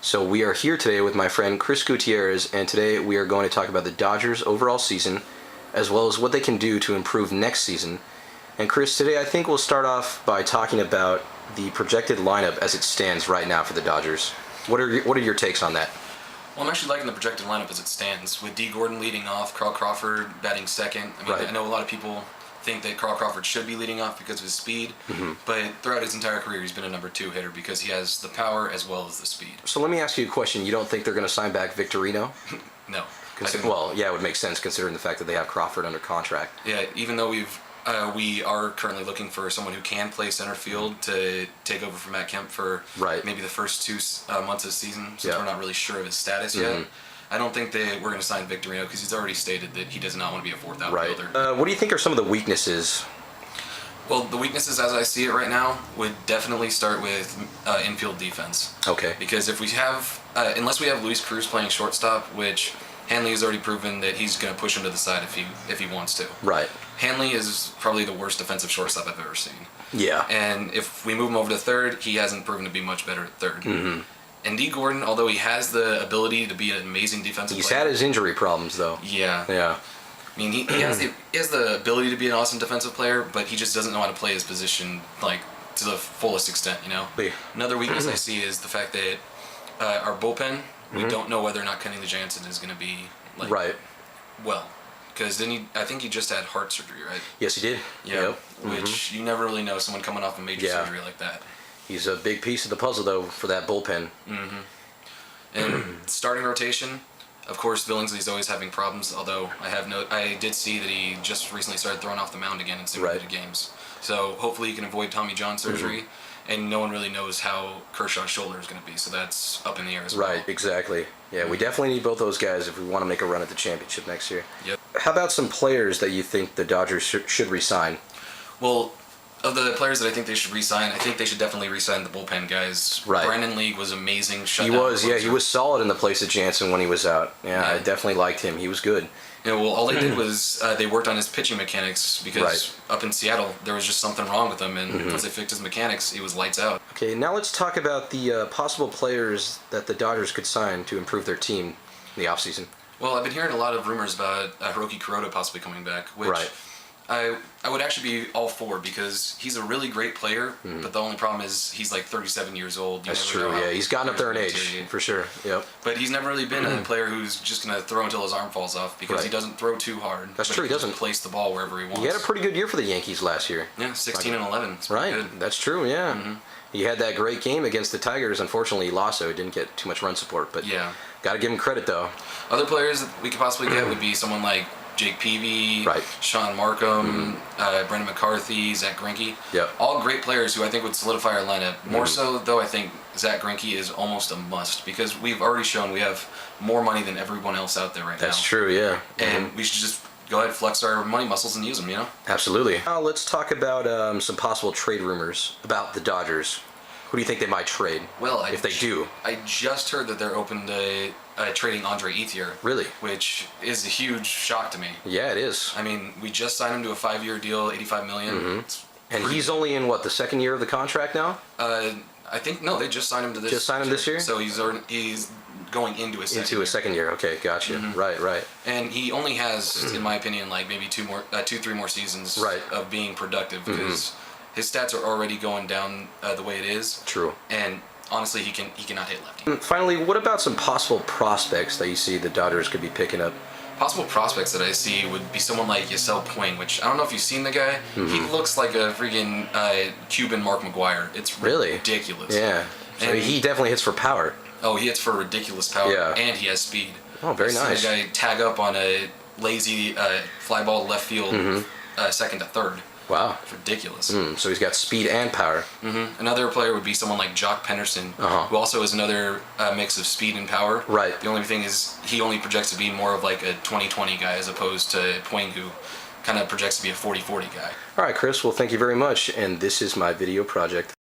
So we are here today with my friend Chris Gutierrez, and today we are going to talk about the Dodgers' overall season, as well as what they can do to improve next season. And Chris, today I think we'll start off by talking about the projected lineup as it stands right now for the Dodgers. What are your takes on that? Well, I'm actually liking the projected lineup as it stands, with Dee Gordon leading off, Carl Crawford batting second. I mean, Right. I know a lot of people think that Carl Crawford should be leading off because of his speed, but throughout his entire career, he's been a number 2 hitter because he has the power as well as the speed. So let me ask you a question. You don't think they're going to sign back Victorino? No. Well, yeah, it would make sense considering the fact that they have Crawford under contract. Yeah, even though we are currently looking for someone who can play center field to take over for Matt Kemp for Right. maybe the first 2 months of the season, since Yeah. we're not really sure of his status yet. I don't think that we're going to sign Victorino because he's already stated that he does not want to be a fourth Right. outfielder. What do you think are some of the weaknesses? Well, the weaknesses as I see it right now would definitely start with infield defense. Okay. Because if we have, unless we have Luis Cruz playing shortstop, which Hanley has already proven that he's going to push him to the side if he wants to. Right. Hanley is probably the worst defensive shortstop I've ever seen. Yeah. And if we move him over to third, he hasn't proven to be much better at third. And Dee Gordon, although he has the ability to be an amazing defensive He's player. had his injury problems, though. Yeah. Yeah. I mean, he has the ability to be an awesome defensive player, but he just doesn't know how to play his position like to the fullest extent. You know. Yeah. Another weakness I see is the fact that our bullpen, we don't know whether or not Kenny Jansen is going to be like Right. well, because I think he just had heart surgery, right? Yes, he did. Yeah. Yep. Which you never really know someone coming off a major Yeah. surgery like that. He's a big piece of the puzzle, though, for that bullpen. And starting rotation, of course, Billingsley's always having problems. Although I did see that he just recently started throwing off the mound again in simulated games. So hopefully he can avoid Tommy John surgery. And no one really knows how Kershaw's shoulder is going to be, so that's up in the air as well. Right, exactly. Yeah, we definitely need both those guys if we want to make a run at the championship next year. Yep. How about some players that you think the Dodgers should re-sign? Well, of the players that I think they should re-sign, I think they should definitely re-sign the bullpen guys. Right. Brandon League was amazing. He was, yeah, he was solid in the place of Jansen when he was out. Yeah, I Yeah. definitely liked him. He was good. You know, well, all they did was they worked on his pitching mechanics because Right. up in Seattle there was just something wrong with him, and once they fixed his mechanics, he was lights out. Okay, now let's talk about the possible players that the Dodgers could sign to improve their team in the offseason. Well, I've been hearing a lot of rumors about Hiroki Kuroda possibly coming back, which Right. I would actually be all for because he's a really great player, but the only problem is he's like 37 years old. You That's never true, know how yeah. He's gotten up there in players age, are gonna deteriorate. for sure. Yep. But he's never really been a player who's just going to throw until his arm falls off because Right. he doesn't throw too hard. That's but true, he can just doesn't. place the ball wherever he wants. He had a pretty good year for the Yankees last year. Yeah, 16 and 11. It's pretty Right, good. that's true, yeah. He had that great game against the Tigers. Unfortunately, he lost, so he didn't get too much run support. But Yeah. got to give him credit, though. Other players that we could possibly get would be someone like Jake Peavy, Right. Sean Markham, Brendan McCarthy, Zach Greinke. Yep. All great players who I think would solidify our lineup. More so, though, I think Zach Greinke is almost a must because we've already shown we have more money than everyone else out there right now. That's true, yeah. And we should just go ahead, flex our money muscles, and use them, you know? Absolutely. Now let's talk about some possible trade rumors about the Dodgers. Who do you think they might trade? Well, if they do. I just heard that they're open to trading Andre Ethier. Really? Which is a huge shock to me. Yeah, it is. I mean, we just signed him to a 5-year deal, $85 million. It's And he's only in, what, the second year of the contract now? I think no, they just signed him to this. Just signed him this year? So he's going into a second. Into a second year. Okay, gotcha. Right. And he only has, in my opinion, like maybe 3 more seasons Right. of being productive because his stats are already going down the way it is. True. And honestly, he cannot hit lefty. Finally, what about some possible prospects that you see the Dodgers could be picking up? Possible prospects that I see would be someone like Yasel Puig, which I don't know if you've seen the guy. He looks like a freaking Cuban Mark McGuire. It's Really? ridiculous. Yeah. So And he definitely hits for power. Oh, he hits for ridiculous power, Yeah. and he has speed. Oh, very I've seen nice. a guy tag up on a lazy fly ball to left field, second to third. Wow. It's ridiculous. So he's got speed and power. Another player would be someone like Jock Penderson, who also is another mix of speed and power. Right. The only thing is he only projects to be more of like a 20-20 guy as opposed to Puig, who kind of projects to be a 40-40 guy. All right, Chris. Well, thank you very much. And this is my video project.